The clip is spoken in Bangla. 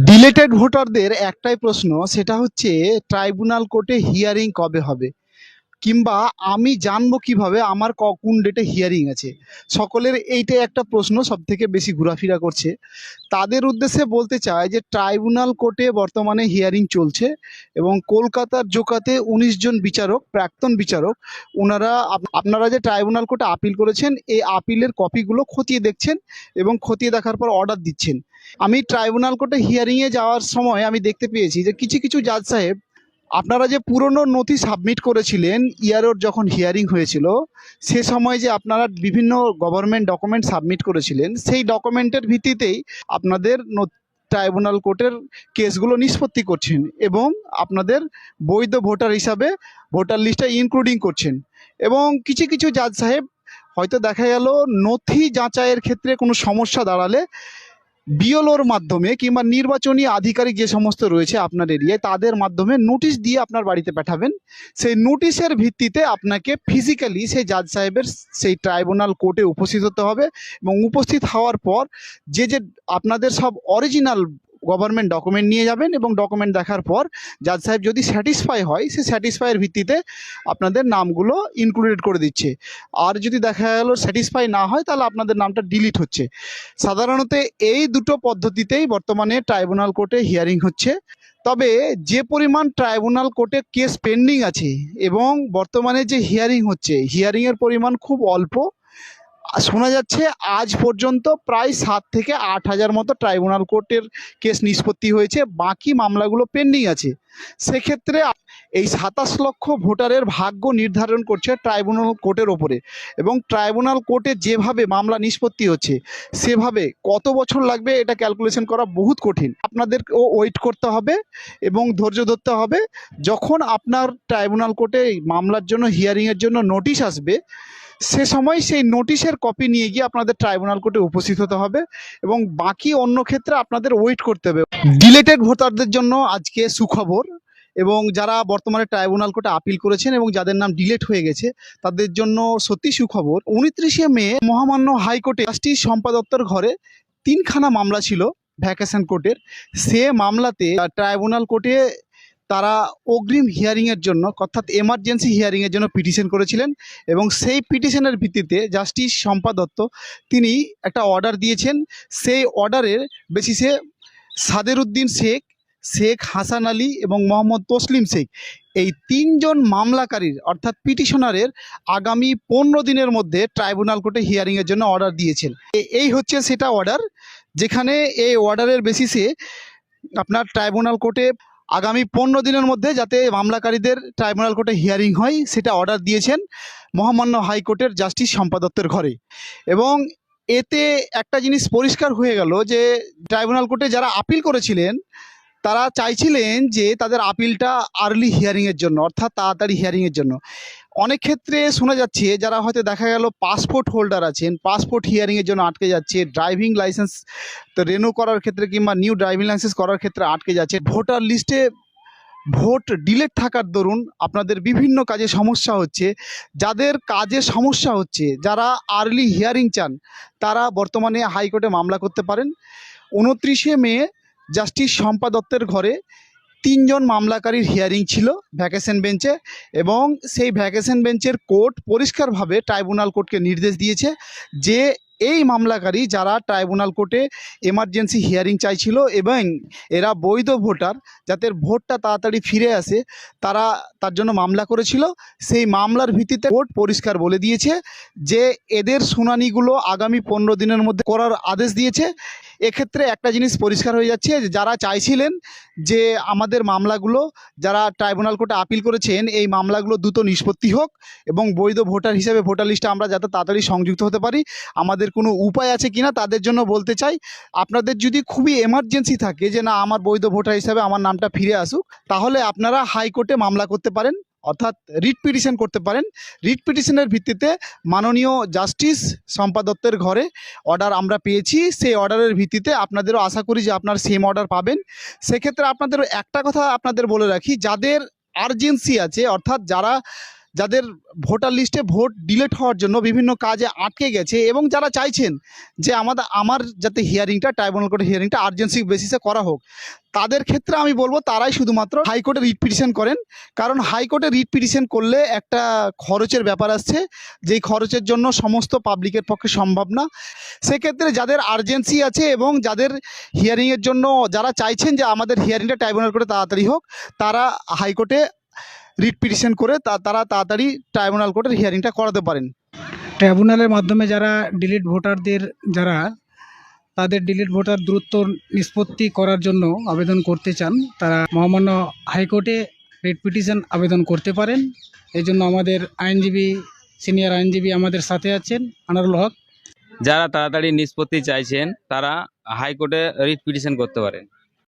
ডিলেটেড ভোটারদের একটাই প্রশ্ন, সেটা হচ্ছে ট্রাইব্যুনাল কোর্টে হিয়ারিং কবে হবে, কিংবা আমি জানবো কিভাবে আমার কোন ডেটে হিয়ারিং আছে। সকলের এইটাই একটা প্রশ্ন সব থেকে বেশি ঘোরাফেরা করছে। তাদের উদ্দেশ্যে বলতে চাই যে ট্রাইব্যুনাল কোর্টে বর্তমানে হিয়ারিং চলছে এবং কলকাতার জোকাতে ১৯ জন বিচারক, প্রাক্তন বিচারক, ওনারা আপনারা যে ট্রাইব্যুনাল কোর্টে আপিল করেছেন এই আপিলের কপিগুলো খতিয়ে দেখছেন এবং খতিয়ে দেখার পর অর্ডার দিচ্ছেন। আমি ট্রাইব্যুনাল কোর্টে হিয়ারিংয়ে যাওয়ার সময় আমি দেখতে পেয়েছি যে কিছু কিছু জাজ সাহেব, আপনারা যে পুরনো নথি সাবমিট করেছিলেন ইয়ারোর যখন হিয়ারিং হয়েছিল, সে সময় যে আপনারা বিভিন্ন গভর্নমেন্ট ডকুমেন্ট সাবমিট করেছিলেন, সেই ডকুমেন্টের ভিত্তিতেই আপনাদের ট্রাইব্যুনাল কোর্টের কেসগুলো নিষ্পত্তি করছেন এবং আপনাদের বৈধ ভোটার হিসাবে ভোটার লিস্টে ইনক্লুডিং করছেন। এবং কিছু কিছু জাজ সাহেব হয়তো দেখা গেল নথি যাচাইয়ের ক্ষেত্রে কোনো সমস্যা দাঁড়ালে বিএলওর মাধ্যমে কিংবা নির্বাচনী আধিকারিক যে সমস্ত রয়েছে আপনার এরিয়ায় তাদের মাধ্যমে নোটিশ দিয়ে আপনার বাড়িতে পাঠাবেন। সেই নোটিশের ভিত্তিতে আপনাকে ফিজিক্যালি সেই জাজ সাহেবের সেই ট্রাইব্যুনাল কোর্টে উপস্থিত হতে হবে এবং উপস্থিত হওয়ার পর যে যে আপনাদের সব অরিজিনাল গভর্নমেন্ট ডকুমেন্ট নিয়ে যাবেন এবং ডকুমেন্ট দেখার পর জাজ সাহেব যদি স্যাটিসফাই হয়, সেই স্যাটিসফাইয়ের ভিত্তিতে আপনাদের নামগুলো ইনক্লুডেড করে দিচ্ছে। আর যদি দেখা গেল স্যাটিসফাই না হয় তাহলে আপনাদের নামটা ডিলিট হচ্ছে। সাধারণত এই দুটো পদ্ধতিতেই বর্তমানে ট্রাইব্যুনাল কোর্টে হিয়ারিং হচ্ছে। তবে যে পরিমাণ ট্রাইব্যুনাল কোর্টে কেস পেন্ডিং আছে এবং বর্তমানে যে হিয়ারিং হচ্ছে, হিয়ারিংয়ের পরিমাণ খুব অল্প। শোনা যাচ্ছে আজ পর্যন্ত প্রায় ৭ থেকে ৮ হাজার মতো ট্রাইব্যুনাল কোর্টের কেস নিষ্পত্তি হয়েছে, বাকি মামলাগুলো পেন্ডিং আছে। সেক্ষেত্রে এই ২৭ লক্ষ ভোটারের ভাগ্য নির্ধারণ করছে ট্রাইব্যুনাল কোর্টের ওপরে। এবং ট্রাইব্যুনাল কোর্টে যেভাবে মামলা নিষ্পত্তি হচ্ছে সেভাবে কত বছর লাগবে এটা ক্যালকুলেশন করা বহুত কঠিন। আপনাদেরকেও ওয়েট করতে হবে এবং ধৈর্য ধরতে হবে। যখন আপনার ট্রাইব্যুনাল কোর্টে মামলার জন্য হিয়ারিংয়ের জন্য নোটিশ আসবে, সে সময় সেই নোটিশের কপি নিয়ে গিয়ে আপনাদের ট্রাইব্যুনাল কোর্টে উপস্থিত হতে হবে এবং বাকি অন্য ক্ষেত্রে আপনাদের ওয়েট করতে হবে। ডিলেটেড ভোটারদের জন্য আজকে সুখবর, এবং যারা বর্তমানে ট্রাইব্যুনাল কোর্টে আপিল করেছেন এবং যাদের নাম ডিলেট হয়ে গেছে তাদের জন্য সত্যি সুখবর। ২৯শে মে মহামান্য হাইকোর্টে জাস্টিস শম্পা দত্তর ঘরে ৩খানা মামলা ছিল ভ্যাকেশন কোর্টের। সে মামলাতে ট্রাইব্যুনাল কোর্টে তারা অগ্রিম হিয়ারিংয়ের জন্য, অর্থাৎ এমার্জেন্সি হিয়ারিংয়ের জন্য পিটিশন করেছিলেন এবং সেই পিটিশনের ভিত্তিতে জাস্টিস শম্পা দত্ত তিনি একটা অর্ডার দিয়েছেন। সেই অর্ডারের বেসিসে সাদেরউদ্দিন শেখ, শেখ হাসান আলী এবং মোহাম্মদ তসলিম শেখ, এই ৩জন মামলাকারীর অর্থাৎ পিটিশনারের আগামী ১৫ দিনের মধ্যে ট্রাইব্যুনাল কোর্টে হিয়ারিংয়ের জন্য অর্ডার দিয়েছেন। এই হচ্ছে সেটা অর্ডার, যেখানে এই অর্ডারের বেসিসে আপনার ট্রাইব্যুনাল কোর্টে আগামী ১৫ দিনের মধ্যে যাতে মামলাকারীদের ট্রাইব্যুনাল কোর্টে হিয়ারিং হয় সেটা অর্ডার দিয়েছেন মহামান্য হাইকোর্টের জাস্টিস শম্পা দত্তের ঘরে। এবং এতে একটা জিনিস পরিষ্কার হয়ে গেল যে ট্রাইব্যুনাল কোর্টে যারা আপিল করেছিলেন তারা চাইছিলেন যে তাদের আপিলটা আর্লি হিয়ারিংয়ের জন্য, অর্থাৎ তাড়াতাড়ি হিয়ারিংয়ের জন্য। অনেক ক্ষেত্রে শোনা যাচ্ছে যারা হয়তো দেখা গেল পাসপোর্ট হোল্ডার আছেন, পাসপোর্ট হিয়ারিংয়ের জন্য আটকে যাচ্ছে, ড্রাইভিং লাইসেন্স তো রেনু করার ক্ষেত্রে কিংবা নিউ ড্রাইভিং লাইসেন্স করার ক্ষেত্রে আটকে যাচ্ছে, ভোটার লিস্টে ভোট ডিলেট থাকার দরুন আপনাদের বিভিন্ন কাজে সমস্যা হচ্ছে। যাদের কাজে সমস্যা হচ্ছে, যারা আর্লি হিয়ারিং চান, তারা বর্তমানে হাইকোর্টে মামলা করতে পারেন। ২৯শে মে জাস্টিস শম্পা দত্তের ঘরে ৩জন মামলাকারীর হিয়ারিং ছিল ভ্যাকেশন বেঞ্চে, এবং সেই ভ্যাকেশন বেঞ্চের কোর্ট পরিষ্কারভাবে ট্রাইব্যুনাল কোর্টকে নির্দেশ দিয়েছে যে এই মামলাকারী যারা ট্রাইব্যুনাল কোর্টে এমার্জেন্সি হিয়ারিং চাইছিল এবং এরা বৈধ ভোটার, যাদের ভোটটা তাড়াতাড়ি ফিরে আসে, তারা তার জন্য মামলা করেছিল। সেই মামলার ভিত্তিতে কোর্ট পরিষ্কার বলে দিয়েছে যে এদের শুনানিগুলো আগামী ১৫ দিনের মধ্যে করার আদেশ দিয়েছে। এক্ষেত্রে একটা জিনিস পরিষ্কার হয়ে যাচ্ছে যে যারা চাইছিলেন যে আমাদের মামলাগুলো, যারা ট্রাইব্যুনাল কোর্টে আপিল করেছেন এই মামলাগুলো দ্রুত নিষ্পত্তি হোক এবং বৈধ ভোটার হিসেবে ভোটার লিস্টে আমরা যাতে তাড়াতাড়ি সংযুক্ত হতে পারি, আমাদের কোনো উপায় আছে কিনা তাদের জন্য বলতে চাই, আপনাদের যদি খুবই এমার্জেন্সি থাকে যে না আমার বৈধ ভোটার হিসাবে আমার নামটা ফিরে আসুক, তাহলে আপনারা হাইকোর্টে মামলা করতে পারেন, অর্থাৎ রিট পিটিশন করতে পারেন। রিট পিটিশনের ভিত্তিতে মাননীয় জাস্টিস শম্পা দত্তের ঘরে অর্ডার আমরা পেয়েছি। সেই অর্ডারের ভিত্তিতে আপনাদেরও আশা করি যে আপনার সেম অর্ডার পাবেন। সেক্ষেত্রে আপনাদের একটা কথা আপনাদের বলে রাখি, যাদের আর্জেন্সি আছে, অর্থাৎ যারা যাদের ভোটার লিস্টে ভোট ডিলেট হওয়ার জন্য বিভিন্ন কাজে আটকে গেছে এবং যারা চাইছেন যে আমার যাতে হিয়ারিংটা ট্রাইব্যুনাল কোর্টের হিয়ারিংটা আর্জেন্সি বেসিসে করা হোক, তাদের ক্ষেত্রে আমি বলবো তারাই শুধুমাত্র হাইকোর্টে রিট পিটিশন করেন। কারণ হাইকোর্টে রিট পিটিশন করলে একটা খরচের ব্যাপার আসছে, যেই খরচের জন্য সমস্ত পাবলিকের পক্ষে সম্ভব না। সেক্ষেত্রে যাদের আর্জেন্সি আছে এবং যাদের হিয়ারিংয়ের জন্য যারা চাইছেন যে আমাদের হিয়ারিংটা ট্রাইব্যুনাল কোর্টে তাড়াতাড়ি হোক, তারা হাইকোর্টে রিট পিটিশন করে তারা তাড়াতাড়ি ট্রাইব্যুনাল কোর্টের হিয়ারিংটা করাতে পারেন। ট্রাইব্যুনালের মাধ্যমে যারা ডিলিট ভোটারদের তাদের ডিলিট ভোটার দ্রুত নিষ্পত্তি করার জন্য আবেদন করতে চান, তারা মহামান্য হাইকোর্টে রিট পিটিশন আবেদন করতে পারেন। এই জন্য আমাদের সিনিয়র আইনজীবী আমাদের সাথে আছেন, আনারুল হক। যারা তাড়াতাড়ি নিষ্পত্তি চাইছেন তারা হাইকোর্টে রিট পিটিশন করতে পারেন।